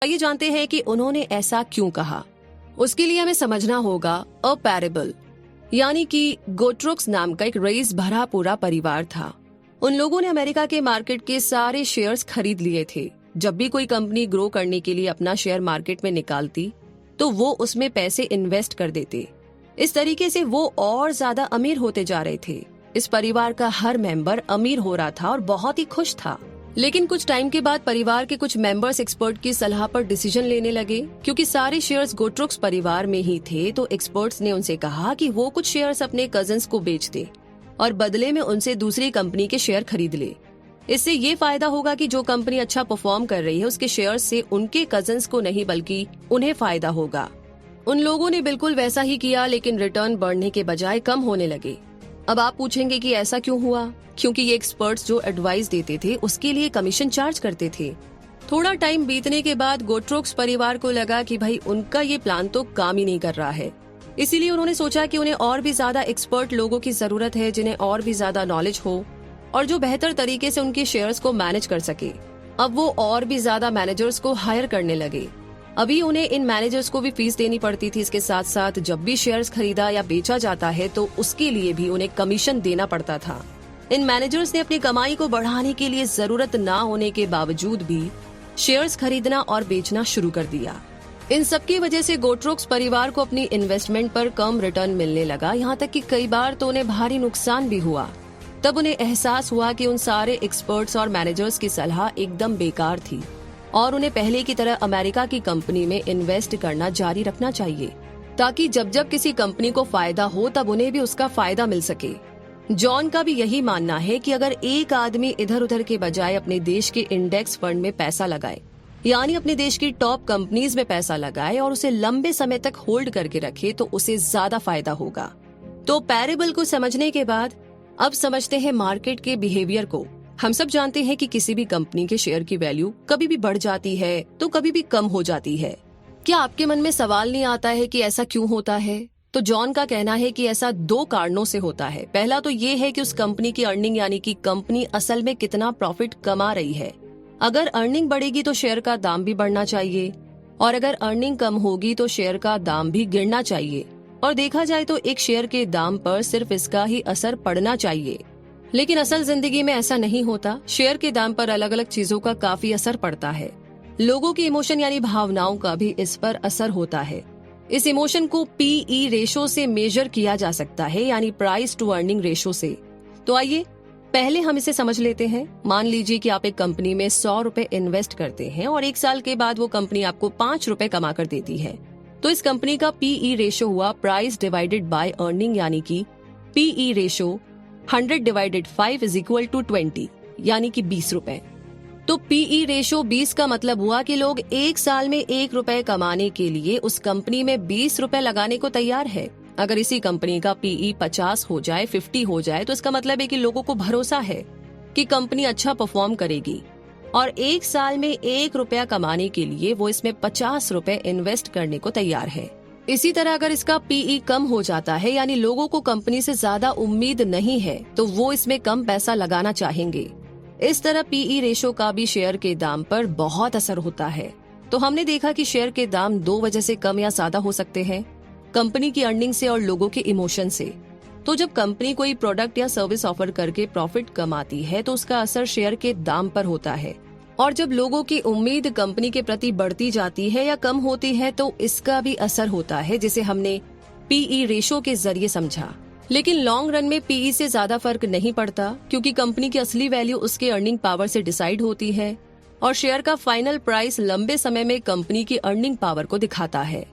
आइए जानते हैं कि उन्होंने ऐसा क्यों कहा। उसके लिए हमें समझना होगा अ पैरेबल, यानी कि गोट्रोक्स नाम का एक रईस भरा पूरा परिवार था। उन लोगों ने अमेरिका के मार्केट के सारे शेयर्स खरीद लिए थे। जब भी कोई कंपनी ग्रो करने के लिए अपना शेयर मार्केट में निकालती तो वो उसमें पैसे इन्वेस्ट कर देते। इस तरीके से वो और ज्यादा अमीर होते जा रहे थे। इस परिवार का हर मेंबर अमीर हो रहा था और बहुत ही खुश था। लेकिन कुछ टाइम के बाद परिवार के कुछ मेंबर्स एक्सपर्ट की सलाह पर डिसीजन लेने लगे। क्योंकि सारे शेयर्स गोट्रोक्स परिवार में ही थे तो एक्सपर्ट्स ने उनसे कहा कि वो कुछ शेयर्स अपने कजिन्स को बेच दे और बदले में उनसे दूसरी कंपनी के शेयर खरीद ले। इससे ये फायदा होगा कि जो कंपनी अच्छा परफॉर्म कर रही है उसके शेयर से उनके कजिन्स को नहीं बल्कि उन्हें फायदा होगा। उन लोगों ने बिल्कुल वैसा ही किया, लेकिन रिटर्न बढ़ने के बजाय कम होने लगे। अब आप पूछेंगे कि ऐसा क्यों हुआ? क्योंकि ये एक्सपर्ट्स जो एडवाइस देते थे उसके लिए कमीशन चार्ज करते थे। थोड़ा टाइम बीतने के बाद गोट्रोक्स परिवार को लगा कि भाई उनका ये प्लान तो काम ही नहीं कर रहा है। इसीलिए उन्होंने सोचा कि उन्हें और भी ज्यादा एक्सपर्ट लोगों की जरूरत है जिन्हें और भी ज्यादा नॉलेज हो और जो बेहतर तरीके से उनके शेयर्स को मैनेज कर सके। अब वो और भी ज्यादा मैनेजर्स को हायर करने लगे। अभी उन्हें इन मैनेजर्स को भी फीस देनी पड़ती थी। इसके साथ साथ जब भी शेयर्स खरीदा या बेचा जाता है तो उसके लिए भी उन्हें कमीशन देना पड़ता था। इन मैनेजर्स ने अपनी कमाई को बढ़ाने के लिए जरूरत ना होने के बावजूद भी शेयर्स खरीदना और बेचना शुरू कर दिया। इन सब की वजह से गोट्रोक्स परिवार को अपनी इन्वेस्टमेंट पर कम रिटर्न मिलने लगा। यहाँ तक कि कई बार तो उन्हें भारी नुकसान भी हुआ। तब उन्हें एहसास हुआ कि उन सारे एक्सपर्ट्स और मैनेजर्स की सलाह एकदम बेकार थी और उन्हें पहले की तरह अमेरिका की कंपनी में इन्वेस्ट करना जारी रखना चाहिए ताकि जब जब किसी कंपनी को फायदा हो तब उन्हें भी उसका फायदा मिल सके। जॉन का भी यही मानना है कि अगर एक आदमी इधर उधर के बजाय अपने देश के इंडेक्स फंड में पैसा लगाए, यानी अपने देश की टॉप कंपनीज में पैसा लगाए और उसे लंबे समय तक होल्ड करके रखे तो उसे ज्यादा फायदा होगा। तो पैरेबल को समझने के बाद अब समझते हैं मार्केट के बिहेवियर को। हम सब जानते हैं कि किसी भी कंपनी के शेयर की वैल्यू कभी भी बढ़ जाती है तो कभी भी कम हो जाती है। क्या आपके मन में सवाल नहीं आता है कि ऐसा क्यों होता है? तो जॉन का कहना है कि ऐसा दो कारणों से होता है। पहला तो ये है कि उस कंपनी की अर्निंग, यानी कि कंपनी असल में कितना प्रॉफिट कमा रही है। अगर अर्निंग बढ़ेगी तो शेयर का दाम भी बढ़ना चाहिए और अगर अर्निंग कम होगी तो शेयर का दाम भी गिरना चाहिए। और देखा जाए तो एक शेयर के दाम पर सिर्फ इसका ही असर पड़ना चाहिए, लेकिन असल जिंदगी में ऐसा नहीं होता। शेयर के दाम पर अलग अलग चीजों का काफी असर पड़ता है। लोगों की इमोशन यानी भावनाओं का भी इस पर असर होता है। इस इमोशन को पीई रेशो से मेजर किया जा सकता है, यानी प्राइस टू अर्निंग रेशो से। तो आइए पहले हम इसे समझ लेते हैं। मान लीजिए कि आप एक कंपनी में 100 रुपए इन्वेस्ट करते हैं और 1 साल के बाद वो कंपनी आपको 5 रुपए कमा कर देती है। तो इस कंपनी का पीई रेशो हुआ प्राइस डिवाइडेड बाय अर्निंग, यानी कि PE ratio 100 divided 5 is equal to 20, यानी कि 20 रुपए। तो पीई रेशो 20 का मतलब हुआ कि लोग 1 साल में 1 रुपए कमाने के लिए उस कंपनी में 20 रुपए लगाने को तैयार है। अगर इसी कंपनी का पीई 50 हो जाए, 50 हो जाए, तो इसका मतलब है कि लोगों को भरोसा है कि कंपनी अच्छा परफॉर्म करेगी और 1 साल में 1 रुपया कमाने के लिए वो इसमें 50 रुपए इन्वेस्ट करने को तैयार है। इसी तरह अगर इसका पीई कम हो जाता है, यानी लोगों को कंपनी से ज्यादा उम्मीद नहीं है, तो वो इसमें कम पैसा लगाना चाहेंगे। इस तरह पीई रेशो का भी शेयर के दाम पर बहुत असर होता है। तो हमने देखा कि शेयर के दाम 2 वजह से कम या ज्यादा हो सकते हैं, कंपनी की अर्निंग से और लोगों के इमोशन से। तो जब कंपनी कोई प्रोडक्ट या सर्विस ऑफर करके प्रॉफिट कमाती है तो उसका असर शेयर के दाम पर होता है, और जब लोगों की उम्मीद कंपनी के प्रति बढ़ती जाती है या कम होती है तो इसका भी असर होता है, जिसे हमने पीई रेशो के जरिए समझा। लेकिन लॉन्ग रन में पीई से ज्यादा फर्क नहीं पड़ता, क्योंकि कंपनी की असली वैल्यू उसके अर्निंग पावर से डिसाइड होती है और शेयर का फाइनल प्राइस लंबे समय में कंपनी की अर्निंग पावर को दिखाता है।